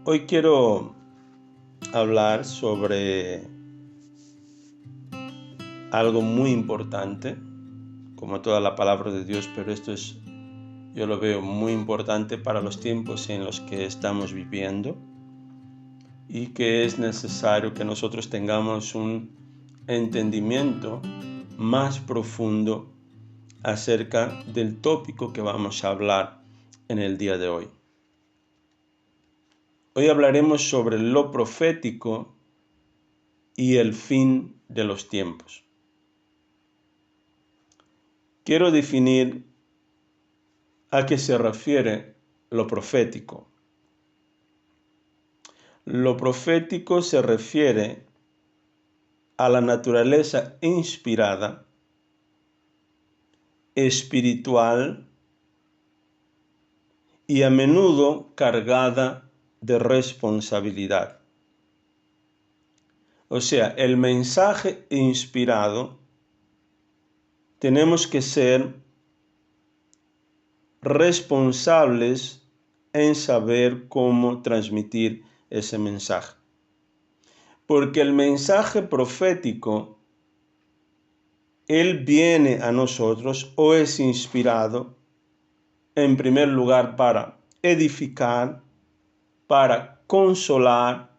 Hoy quiero hablar sobre algo muy importante, como toda la palabra de Dios, pero yo lo veo muy importante para los tiempos en los que estamos viviendo y que es necesario que nosotros tengamos un entendimiento más profundo acerca del tópico que vamos a hablar en el día de hoy. Hoy hablaremos sobre lo profético y el fin de los tiempos. Quiero definir a qué se refiere lo profético. Lo profético se refiere a la naturaleza inspirada, espiritual y a menudo cargada de responsabilidad. O sea, el mensaje inspirado tenemos que ser responsables en saber cómo transmitir ese mensaje. Porque el mensaje profético, él viene a nosotros o es inspirado en primer lugar para edificar, para consolar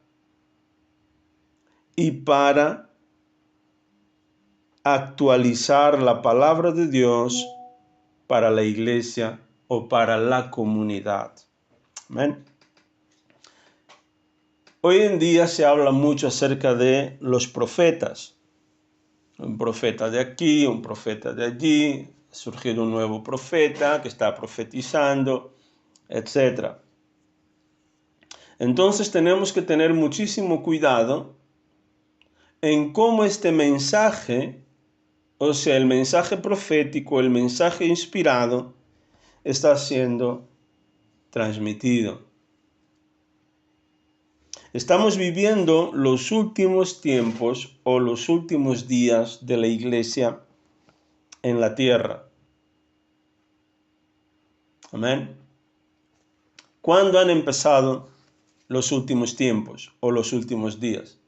y para actualizar la palabra de Dios para la iglesia o para la comunidad. Amén. Hoy en día se habla mucho acerca de los profetas. Un profeta de aquí, un profeta de allí, ha surgido un nuevo profeta que está profetizando, etc. Entonces tenemos que tener muchísimo cuidado en cómo este mensaje, o sea, el mensaje profético, el mensaje inspirado, está siendo transmitido. Estamos viviendo los últimos tiempos o los últimos días de la iglesia en la tierra. Amén. ¿Cuándo han empezado los últimos tiempos o los últimos días?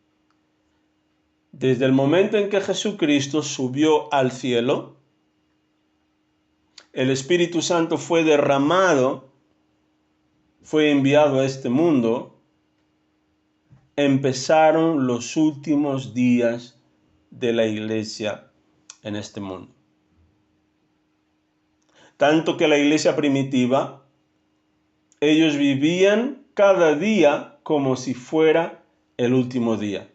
Desde el momento en que Jesucristo subió al cielo, el Espíritu Santo fue derramado, fue enviado a este mundo, empezaron los últimos días de la iglesia en este mundo. Tanto que la iglesia primitiva, ellos vivían cada día como si fuera el último día.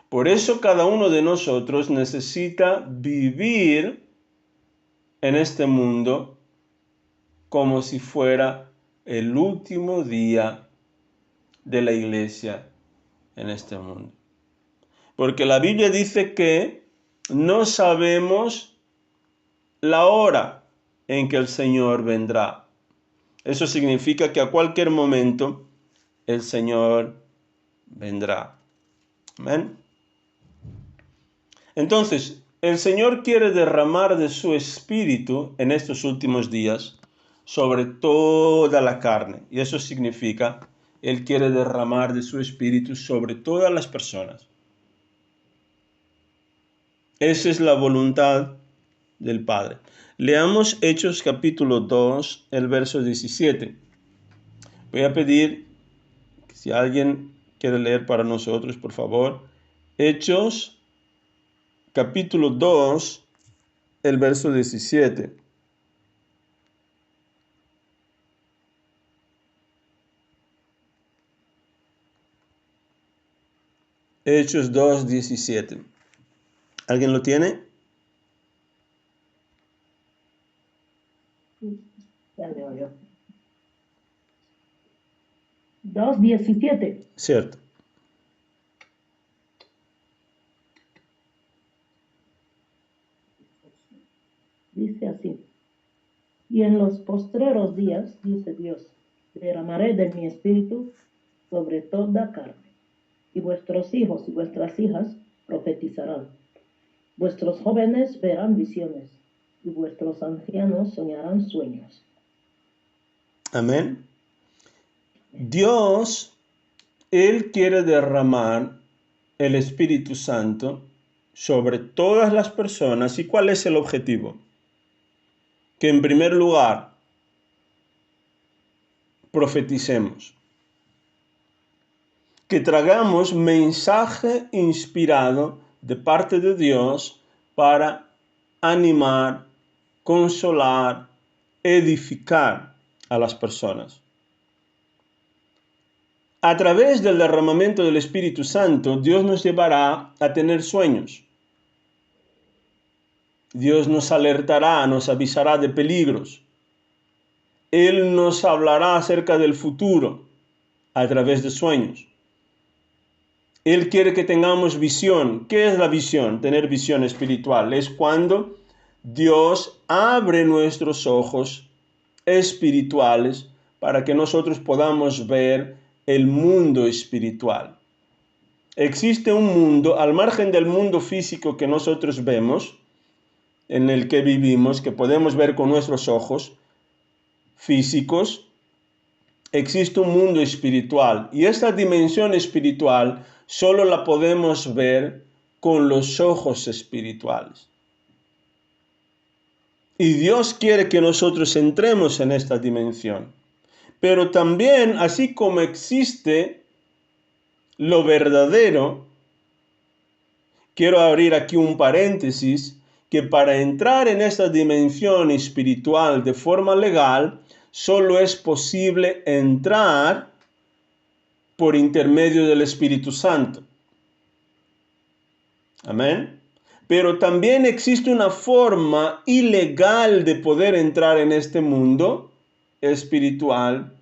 Por eso cada uno de nosotros necesita vivir en este mundo como si fuera el último día de la iglesia en este mundo. Porque la Biblia dice que no sabemos la hora en que el Señor vendrá. Eso significa que a cualquier momento el Señor vendrá. Amén. Entonces, el Señor quiere derramar de su espíritu en estos últimos días sobre toda la carne. Y eso significa, Él quiere derramar de su espíritu sobre todas las personas. Esa es la voluntad del Padre. Leamos Hechos capítulo 2, el verso 17. Voy a pedir que si alguien quiere leer para nosotros, por favor. Hechos capítulo 2, el verso 17. Hechos 2, 17. ¿Alguien lo tiene? Ya leo yo. 2:17. Cierto. Dice así: y en los postreros días, dice Dios, derramaré de mi espíritu sobre toda carne, y vuestros hijos y vuestras hijas profetizarán. Vuestros jóvenes verán visiones, y vuestros ancianos soñarán sueños. Amén. Dios, Él quiere derramar el Espíritu Santo sobre todas las personas. ¿Y cuál es el objetivo? Que en primer lugar profeticemos, que tragamos mensaje inspirado de parte de Dios para animar, consolar, edificar a las personas. A través del derramamiento del Espíritu Santo, Dios nos llevará a tener sueños. Dios nos alertará, nos avisará de peligros. Él nos hablará acerca del futuro a través de sueños. Él quiere que tengamos visión. ¿Qué es la visión? Tener visión espiritual. Es cuando Dios abre nuestros ojos espirituales para que nosotros podamos ver el mundo espiritual. Existe un mundo al margen del mundo físico que nosotros vemos, en el que vivimos, que podemos ver con nuestros ojos físicos. Existe un mundo espiritual y esta dimensión espiritual solo la podemos ver con los ojos espirituales. Y Dios quiere que nosotros entremos en esta dimensión. Pero también, así como existe lo verdadero, quiero abrir aquí un paréntesis, que para entrar en esta dimensión espiritual de forma legal, solo es posible entrar por intermedio del Espíritu Santo. Amén. Pero también existe una forma ilegal de poder entrar en este mundo espiritual,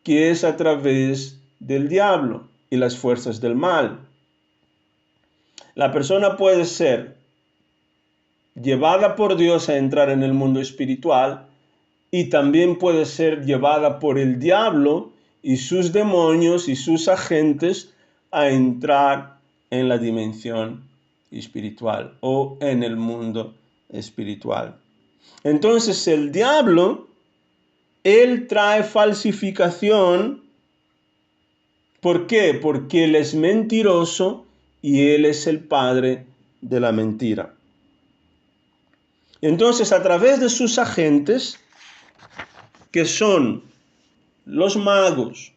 que es a través del diablo y las fuerzas del mal. La persona puede ser llevada por Dios a entrar en el mundo espiritual y también puede ser llevada por el diablo y sus demonios y sus agentes a entrar en la dimensión espiritual o en el mundo espiritual. Entonces el diablo, él trae falsificación. ¿Por qué? Porque él es mentiroso y él es el padre de la mentira. Entonces, a través de sus agentes, que son los magos,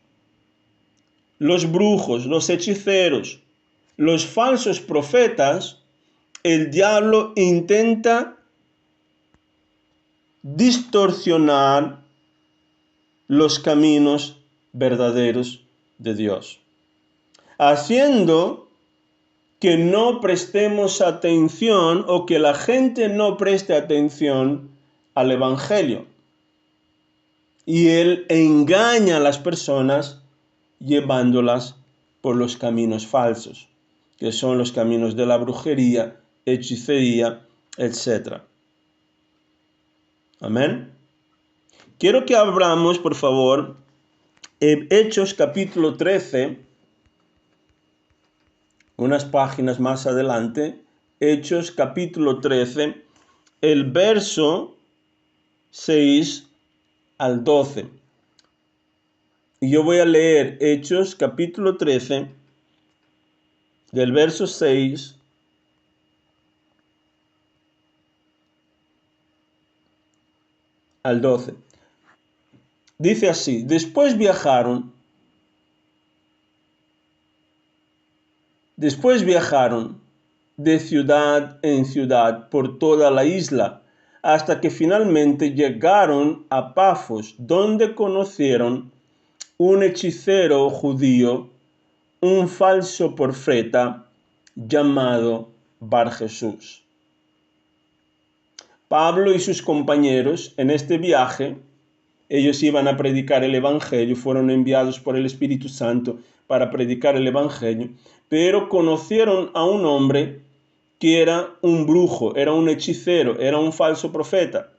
los brujos, los hechiceros, los falsos profetas, el diablo intenta distorsionar los caminos verdaderos de Dios, haciendo que no prestemos atención o que la gente no preste atención al Evangelio. Y él engaña a las personas llevándolas por los caminos falsos, que son los caminos de la brujería, hechicería, etc. Amén. Quiero que abramos, por favor, Hechos capítulo 13, unas páginas más adelante, Hechos capítulo 13, el verso 6 al 12. Y yo voy a leer Hechos capítulo 13, del verso 6 al 12. Dice así: Después viajaron de ciudad en ciudad por toda la isla, hasta que finalmente llegaron a Pafos, donde conocieron un hechicero judío, un falso profeta llamado Bar Jesús. Pablo y sus compañeros en este viaje, ellos iban a predicar el Evangelio, fueron enviados por el Espíritu Santo para predicar el Evangelio, pero conocieron a un hombre que era un brujo, era un hechicero, era un falso profeta.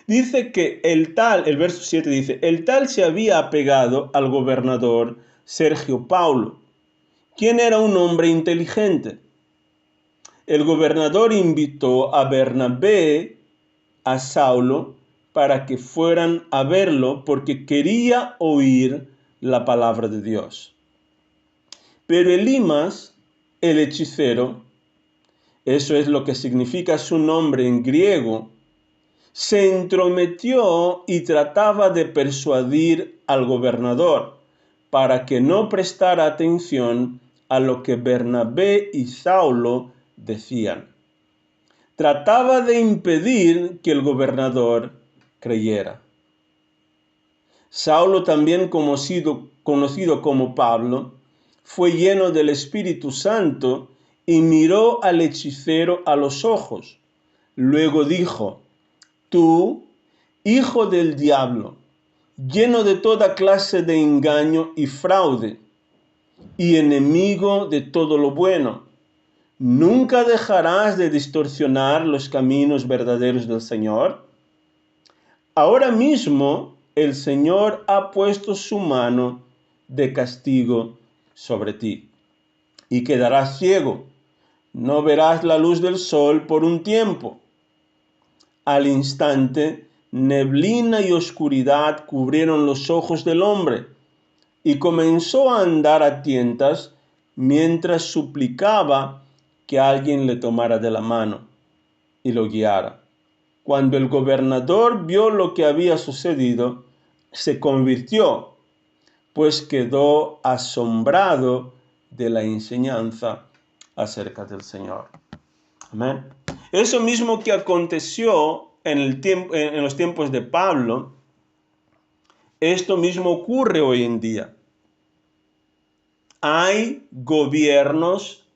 Dice que el verso 7 dice, el tal se había apegado al gobernador Sergio Paulo, quien era un hombre inteligente. El gobernador invitó a Bernabé, a Saulo, para que fueran a verlo porque quería oír la palabra de Dios. Pero Elimas, el hechicero, eso es lo que significa su nombre en griego, se entrometió y trataba de persuadir al gobernador para que no prestara atención a lo que Bernabé y Saulo decían. Trataba de impedir que el gobernador creyera. Saulo, también conocido como Pablo, fue lleno del Espíritu Santo y miró al hechicero a los ojos. Luego dijo: tú, hijo del diablo, lleno de toda clase de engaño y fraude, y enemigo de todo lo bueno, ¿nunca dejarás de distorsionar los caminos verdaderos del Señor? Ahora mismo el Señor ha puesto su mano de castigo sobre ti, y quedarás ciego. No verás la luz del sol por un tiempo. Al instante, neblina y oscuridad cubrieron los ojos del hombre, y comenzó a andar a tientas mientras suplicaba que alguien le tomara de la mano y lo guiara. Cuando el gobernador vio lo que había sucedido, se convirtió, pues quedó asombrado de la enseñanza acerca del Señor. Amén. Eso mismo que aconteció en los tiempos de Pablo, esto mismo ocurre hoy en día. Hay gobiernos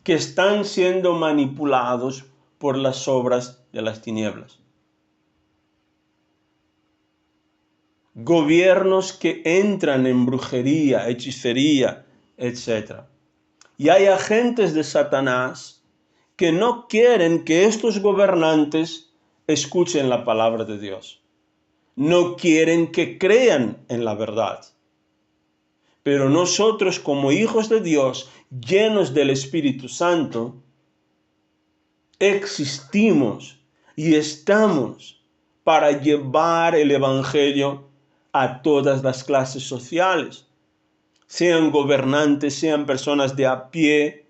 que están siendo manipulados por las obras de las tinieblas. Gobiernos que entran en brujería, hechicería, etc. Y hay agentes de Satanás que no quieren que estos gobernantes escuchen la palabra de Dios. No quieren que crean en la verdad. Pero nosotros, como hijos de Dios, llenos del Espíritu Santo, existimos y estamos para llevar el Evangelio a todas las clases sociales, sean gobernantes, sean personas de a pie.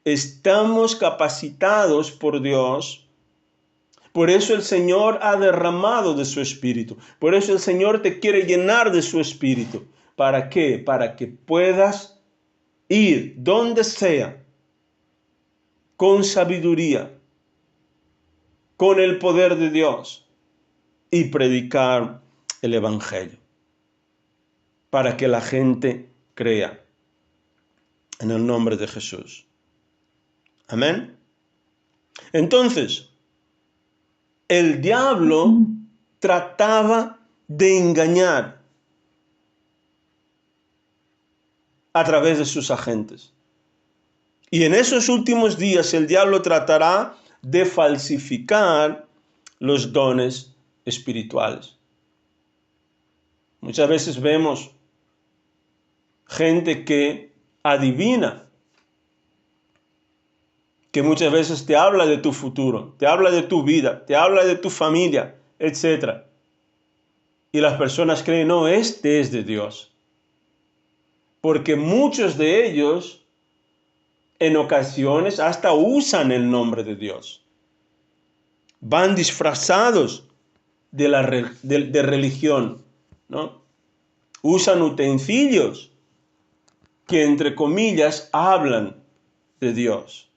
Estamos capacitados por Dios. Por eso el Señor ha derramado de su Espíritu. Por eso el Señor te quiere llenar de su Espíritu. ¿Para qué? Para que puedas ir donde sea, con sabiduría, con el poder de Dios, y predicar el Evangelio, para que la gente crea en el nombre de Jesús. Amén. Entonces, el diablo trataba de engañar a través de sus agentes. Y en esos últimos días el diablo tratará de falsificar los dones espirituales. Muchas veces vemos gente que adivina, que muchas veces te habla de tu futuro, te habla de tu vida, te habla de tu familia, etc. Y las personas creen, no, este es de Dios. Porque muchos de ellos en ocasiones hasta usan el nombre de Dios. Van disfrazados de religión, ¿no? Usan utensilios que, entre comillas, hablan de Dios.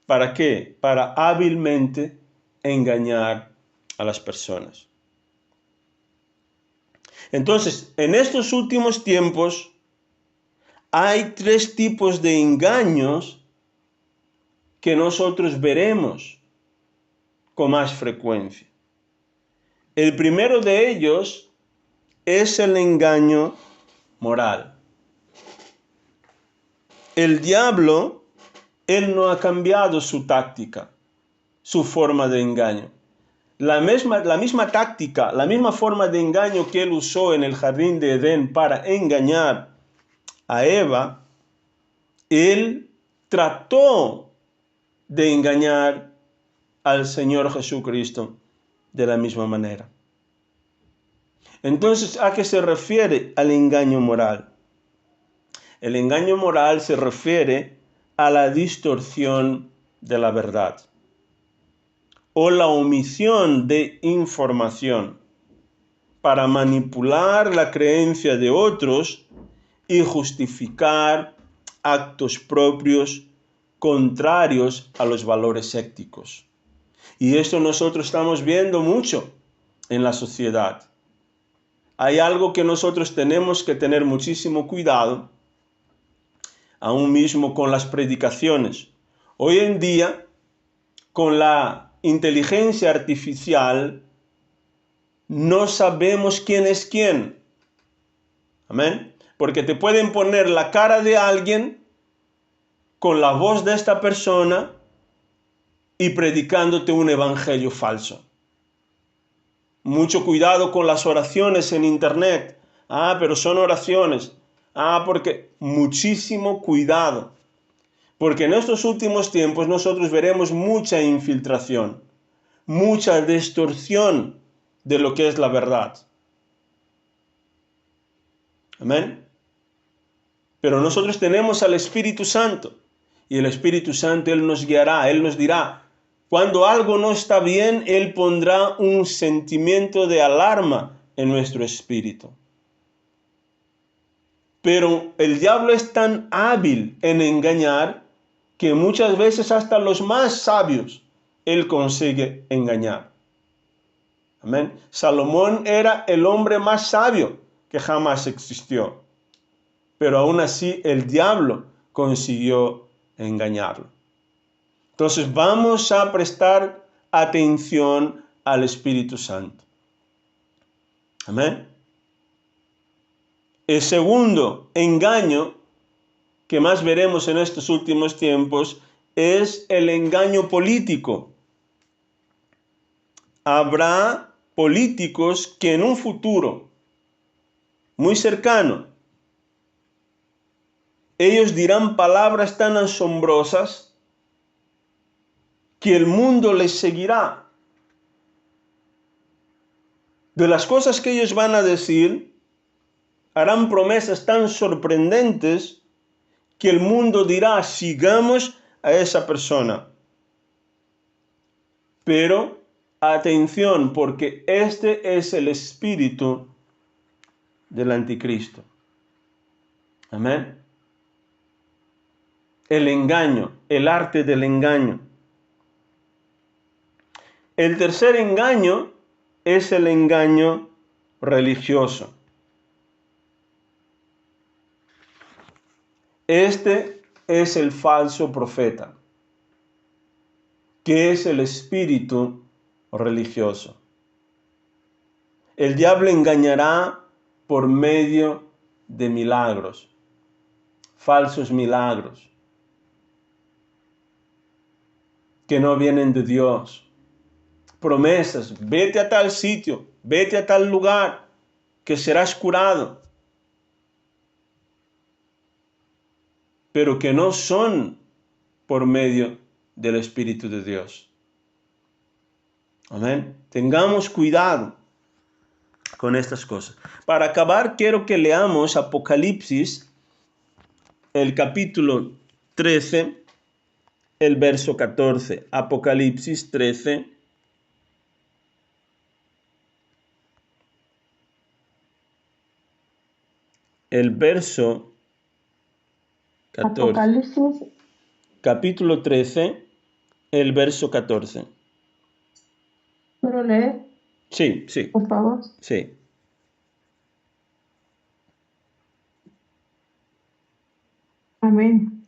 ¿Para qué? Para hábilmente engañar a las personas. Entonces, en estos últimos tiempos hay 3 tipos de engaños que nosotros veremos con más frecuencia. El primero de ellos es el engaño moral. El diablo, él no ha cambiado su táctica, su forma de engaño. La misma táctica, la misma forma de engaño que él usó en el jardín de Edén para engañar a Eva, él trató de engañar al Señor Jesucristo de la misma manera. Entonces, ¿a qué se refiere al engaño moral? El engaño moral se refiere a la distorsión de la verdad o la omisión de información para manipular la creencia de otros y justificar actos propios contrarios a los valores éticos. Y esto nosotros estamos viendo mucho en la sociedad. Hay algo que nosotros tenemos que tener muchísimo cuidado, aún mismo con las predicaciones. Hoy en día, con la inteligencia artificial, no sabemos quién es quién. Amén. Porque te pueden poner la cara de alguien con la voz de esta persona y predicándote un evangelio falso. Mucho cuidado con las oraciones en internet. Pero son oraciones. Porque muchísimo cuidado. Porque en estos últimos tiempos nosotros veremos mucha infiltración, mucha distorsión de lo que es la verdad. Amén. Pero nosotros tenemos al Espíritu Santo. Y el Espíritu Santo, Él nos guiará, Él nos dirá. Cuando algo no está bien, Él pondrá un sentimiento de alarma en nuestro espíritu. Pero el diablo es tan hábil en engañar que muchas veces hasta los más sabios Él consigue engañar. Amén. Salomón era el hombre más sabio que jamás existió. Pero aún así el diablo consiguió engañarlo. Entonces vamos a prestar atención al Espíritu Santo. Amén. El segundo engaño que más veremos en estos últimos tiempos es el engaño político. Habrá políticos que en un futuro muy cercano ellos dirán palabras tan asombrosas que el mundo les seguirá. De las cosas que ellos van a decir, harán promesas tan sorprendentes que el mundo dirá, sigamos a esa persona. Pero atención, porque este es el espíritu del anticristo. Amén. El engaño, el arte del engaño. El tercer engaño es el engaño religioso. Este es el falso profeta, que es el espíritu religioso. El diablo engañará por medio de milagros, falsos milagros, que no vienen de Dios. Promesas, vete a tal sitio, vete a tal lugar, que serás curado. Pero que no son por medio del Espíritu de Dios. Amén. Tengamos cuidado con estas cosas. Para acabar, quiero que leamos Apocalipsis, el capítulo 13, el verso 14. Apocalipsis 13. El verso 14. Apocalipsis. Capítulo 13, el verso 14. ¿Puedo leer, Sí, sí, por favor? sí. Amén.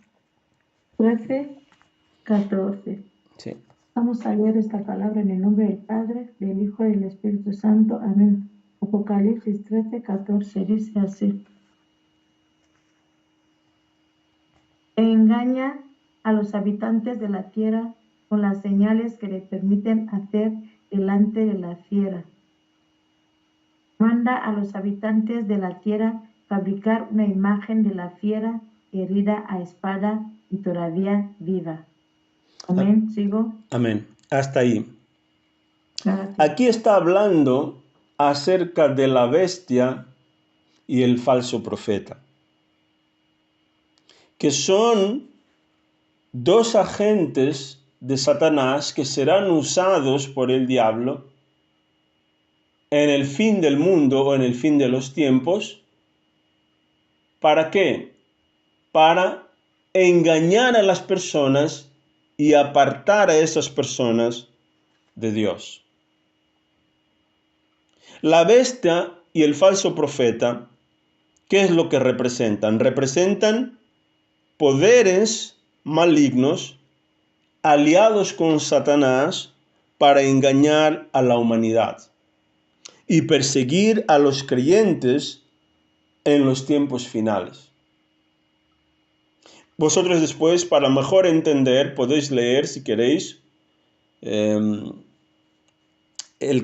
13, 14. Sí. Vamos a leer esta palabra en el nombre del Padre, del Hijo y del Espíritu Santo. Amén. Apocalipsis 13, 14 dice así. Engaña a los habitantes de la tierra con las señales que le permiten hacer delante de la fiera. Manda a los habitantes de la tierra fabricar una imagen de la fiera herida a espada y todavía viva. Amén. ¿Sigo? Amén. Hasta ahí. Aquí está hablando acerca de la bestia y el falso profeta, que son dos agentes de Satanás que serán usados por el diablo en el fin del mundo o en el fin de los tiempos. ¿Para qué? Para engañar a las personas y apartar a esas personas de Dios. La bestia y el falso profeta, ¿qué es lo que representan? Representan poderes malignos aliados con Satanás para engañar a la humanidad y perseguir a los creyentes en los tiempos finales. Vosotros después, para mejor entender, podéis leer, si queréis, el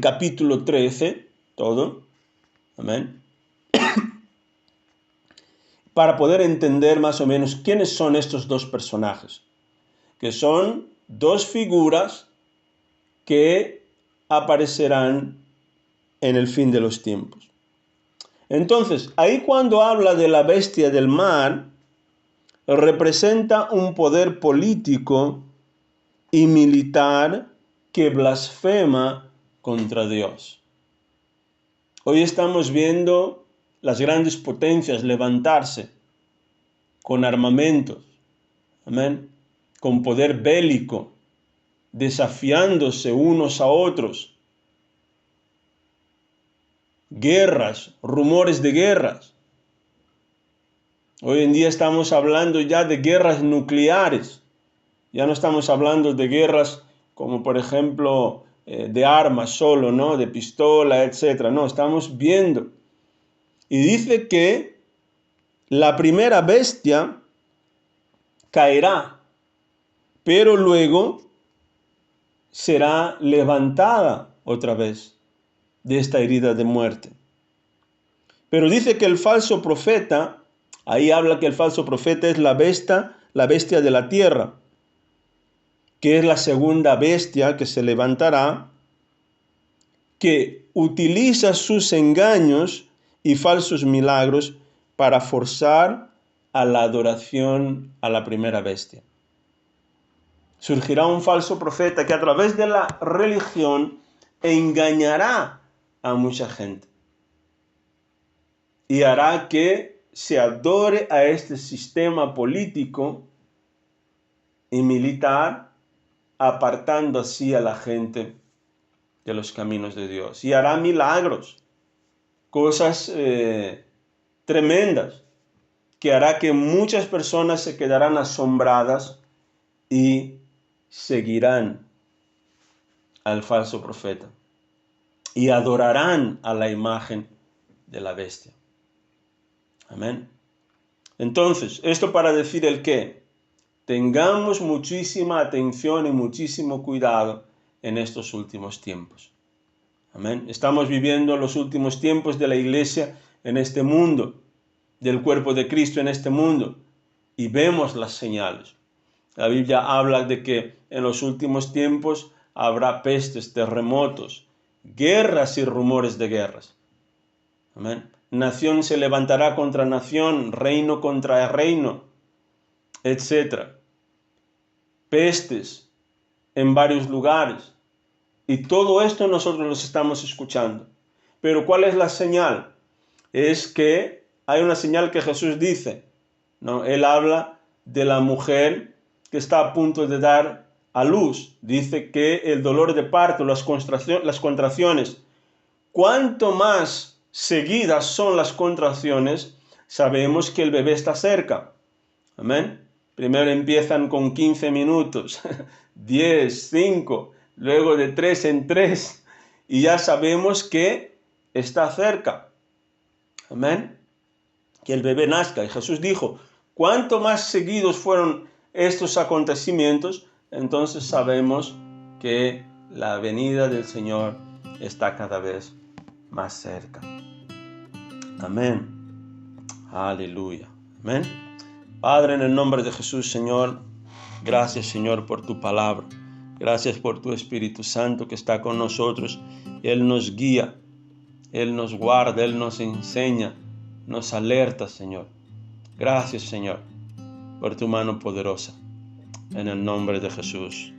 capítulo 13, todo. Amén. Para poder entender más o menos quiénes son estos dos personajes, que son dos figuras que aparecerán en el fin de los tiempos. Entonces, ahí cuando habla de la bestia del mar, representa un poder político y militar que blasfema contra Dios. Hoy estamos viendo las grandes potencias levantarse con armamentos, amén, con poder bélico, desafiándose unos a otros. Guerras, rumores de guerras. Hoy en día estamos hablando ya de guerras nucleares. Ya no estamos hablando de guerras como por ejemplo de armas solo, ¿no? De pistola, etc. No, estamos viendo. Y dice que la primera bestia caerá, pero luego será levantada otra vez de esta herida de muerte. Pero dice que el falso profeta, ahí habla que el falso profeta es la bestia de la tierra, que es la segunda bestia que se levantará, que utiliza sus engaños y falsos milagros para forzar a la adoración a la primera bestia. Surgirá un falso profeta que a través de la religión engañará a mucha gente y hará que se adore a este sistema político y militar, apartando así a la gente de los caminos de Dios. Y hará milagros, cosas tremendas, que hará que muchas personas se quedarán asombradas y seguirán al falso profeta y adorarán a la imagen de la bestia. Amén. Entonces, esto para decir el qué. Tengamos muchísima atención y muchísimo cuidado en estos últimos tiempos. Amén. Estamos viviendo los últimos tiempos de la iglesia en este mundo, del cuerpo de Cristo en este mundo, y vemos las señales. La Biblia habla de que en los últimos tiempos habrá pestes, terremotos, guerras y rumores de guerras. Amén. Nación se levantará contra nación, reino contra reino, etc. Pestes en varios lugares. Y todo esto nosotros los estamos escuchando. Pero ¿cuál es la señal? Es que hay una señal que Jesús dice, ¿no? Él habla de la mujer que está a punto de dar a luz. Dice que el dolor de parto, las contracciones, cuanto más seguidas son las contracciones, sabemos que el bebé está cerca. Amén. Primero empiezan con 15 minutos, 10, 5, luego de 3 en 3, y ya sabemos que está cerca. Amén. Que el bebé nazca. Y Jesús dijo, cuanto más seguidos fueron estos acontecimientos, entonces sabemos que la venida del Señor está cada vez más cerca. Amén. Aleluya. Amén. Padre, en el nombre de Jesús, Señor, gracias, Señor, por tu palabra. Gracias por tu Espíritu Santo que está con nosotros. Él nos guía, Él nos guarda, Él nos enseña, nos alerta, Señor. Gracias, Señor, por tu mano poderosa. En el nombre de Jesús.